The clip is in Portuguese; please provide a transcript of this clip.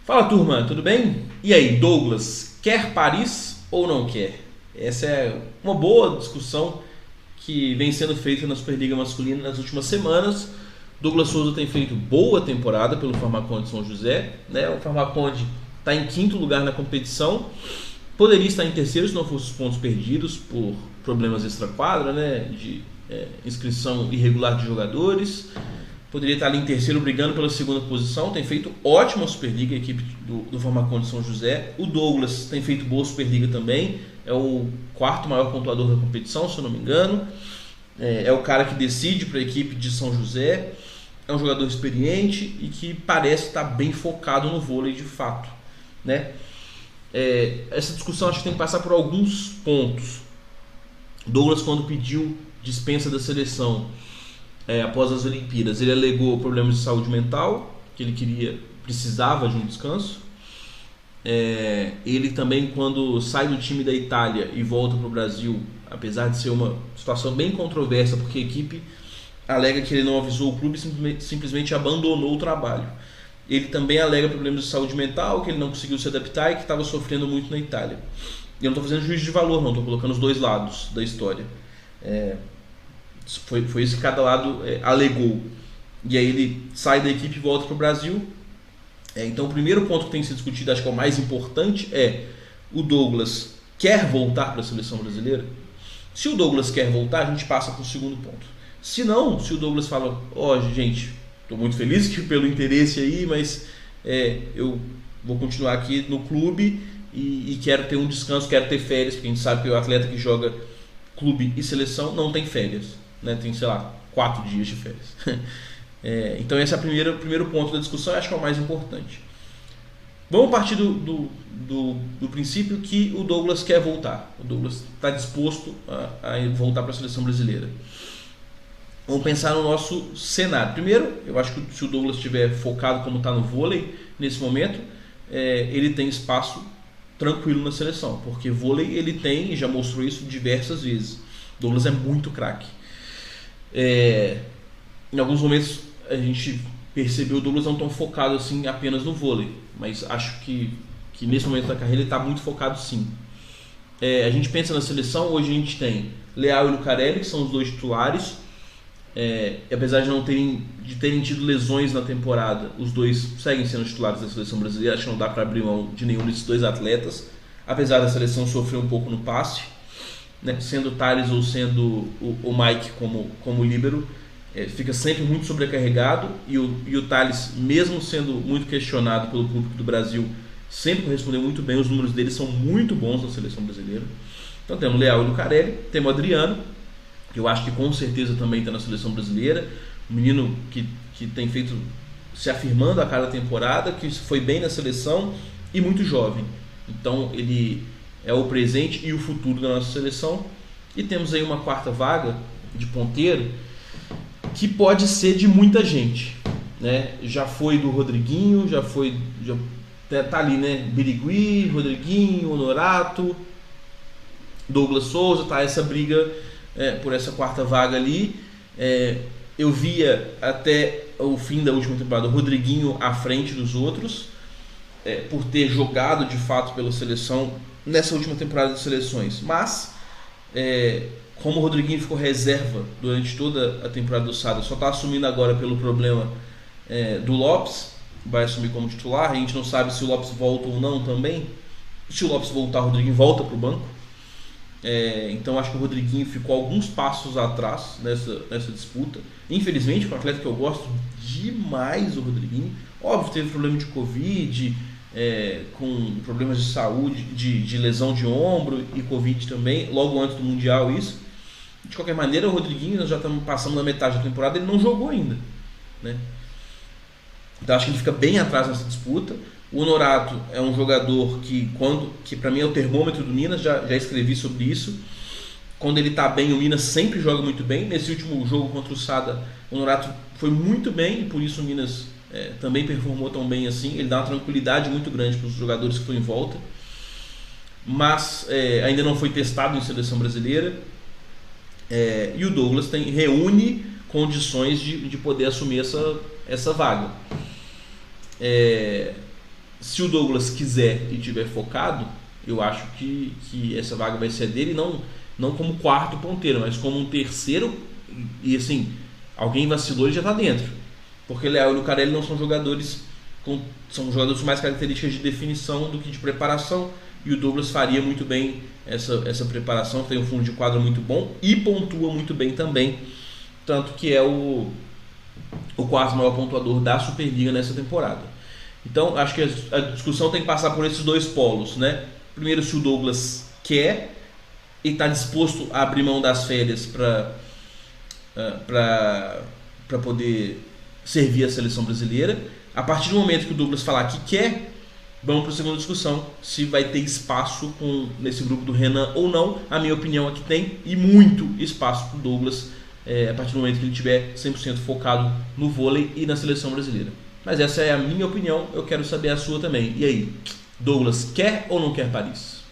Fala turma, tudo bem? E aí, Douglas, quer Paris ou não quer? Essa é uma boa discussão que vem sendo feita na Superliga Masculina nas últimas semanas. Douglas Souza tem feito boa temporada pelo Farmaconde São José, né? O Farmaconde está em quinto lugar na competição, poderia estar em terceiro se não fossem os pontos perdidos por problemas extra-quadra, né? De inscrição irregular de jogadores. Poderia estar ali em terceiro brigando pela segunda posição. Tem feito ótima Superliga a equipe do Farmaconde São José. O Douglas tem feito boa Superliga também. É o quarto maior pontuador da competição, se eu não me engano. É o cara que decide para a equipe de São José. É um jogador experiente e que parece estar bem focado no vôlei de fato, né? Essa discussão acho que tem que passar por alguns pontos. Douglas, quando pediu dispensa da seleção após as Olimpíadas, ele alegou problemas de saúde mental, que ele precisava de um descanso. Ele também, quando sai do time da Itália e volta para o Brasil, apesar de ser uma situação bem controversa, porque a equipe alega que ele não avisou o clube e simplesmente abandonou o trabalho. Ele também alega problemas de saúde mental, que ele não conseguiu se adaptar e que estava sofrendo muito na Itália. E eu não estou fazendo juízo de valor, não, estou colocando os dois lados da história. Foi isso que cada lado alegou. E aí ele sai da equipe e volta para o Brasil. Então o primeiro ponto que tem que ser discutido, acho que é o mais importante, o Douglas quer voltar para a seleção brasileira? Se o Douglas quer voltar, a gente passa para o segundo ponto. Se não, se o Douglas fala, gente, estou muito feliz pelo interesse aí, mas eu vou continuar aqui no clube e quero ter um descanso, quero ter férias, porque a gente sabe que o atleta que joga clube e seleção não tem férias, né? Tem, 4 dias de férias. Então esse é o primeiro ponto da discussão, eu acho que é o mais importante. Vamos partir do princípio que o Douglas quer voltar. O Douglas está disposto a voltar para a seleção brasileira. Vamos pensar no nosso cenário. Primeiro, eu acho que se o Douglas estiver focado como está no vôlei, nesse momento, ele tem espaço tranquilo na seleção, porque vôlei ele tem e já mostrou isso diversas vezes. O Douglas é muito craque. Em alguns momentos a gente percebeu o Douglas não tão focado assim apenas no vôlei, mas acho que nesse momento da carreira ele está muito focado sim. A gente pensa na seleção, hoje a gente tem Leal e Lucarelli, que são os dois titulares. Apesar de terem tido lesões na temporada, os dois seguem sendo titulares da seleção brasileira. Acho que não dá para abrir mão de nenhum desses dois atletas, apesar da seleção sofrer um pouco no passe, né? Sendo o Thales ou sendo o Mike como líbero, fica sempre muito sobrecarregado, e o Thales, mesmo sendo muito questionado pelo público do Brasil, sempre respondeu muito bem. Os números dele são muito bons na seleção brasileira. Então temos Leal e Lucarelli, temos o Adriano, que eu acho que com certeza também está na seleção brasileira, um menino que tem feito, se afirmando a cada temporada, que foi bem na seleção e muito jovem. Então ele é o presente e o futuro da nossa seleção. E temos aí uma quarta vaga de ponteiro que pode ser de muita gente, né? Já foi do Rodriguinho, já tá ali, né? Birigui, Rodriguinho, Honorato, Douglas Souza, tá essa briga por essa quarta vaga ali. Eu via até o fim da última temporada o Rodriguinho à frente dos outros, por ter jogado de fato pela seleção nessa última temporada de seleções, mas como o Rodriguinho ficou reserva durante toda a temporada do Sada, só está assumindo agora pelo problema do Lopes, vai assumir como titular. A gente não sabe se o Lopes volta ou não também. Se o Lopes voltar, o Rodriguinho volta para o banco. Então acho que o Rodriguinho ficou alguns passos atrás nessa disputa. Infelizmente, com um atleta que eu gosto demais, o Rodriguinho. Óbvio, teve problema de Covid, com problemas de saúde, de lesão de ombro e Covid também, logo antes do Mundial isso. De qualquer maneira, o Rodriguinho, nós já estamos passando da metade da temporada, ele não jogou ainda, né? Então acho que ele fica bem atrás nessa disputa. O Honorato é um jogador que para mim é o termômetro do Minas, já escrevi sobre isso. Quando ele está bem, o Minas sempre joga muito bem. Nesse último jogo contra o Sada, o Honorato foi muito bem e por isso o Minas também performou tão bem assim. Ele dá uma tranquilidade muito grande para os jogadores que estão em volta. Mas ainda não foi testado em seleção brasileira. E o Douglas reúne condições de poder assumir essa vaga. se o Douglas quiser e estiver focado, eu acho que essa vaga vai ser dele, não como quarto ponteiro, mas como um terceiro. E assim, alguém vacilou e já está dentro. Porque Leal e Lucarelli não são jogadores são jogadores com mais características de definição do que de preparação. E o Douglas faria muito bem essa preparação, tem um fundo de quadro muito bom e pontua muito bem também. Tanto que é o quarto maior pontuador da Superliga nessa temporada. Então, acho que a discussão tem que passar por esses dois polos, né? Primeiro, se o Douglas quer e está disposto a abrir mão das férias para poder servir a seleção brasileira. A partir do momento que o Douglas falar que quer, vamos para a segunda discussão, se vai ter espaço nesse grupo do Renan ou não. A minha opinião é que tem, e muito espaço para o Douglas, a partir do momento que ele estiver 100% focado no vôlei e na seleção brasileira. Mas essa é a minha opinião, eu quero saber a sua também. E aí, Douglas quer ou não quer Paris?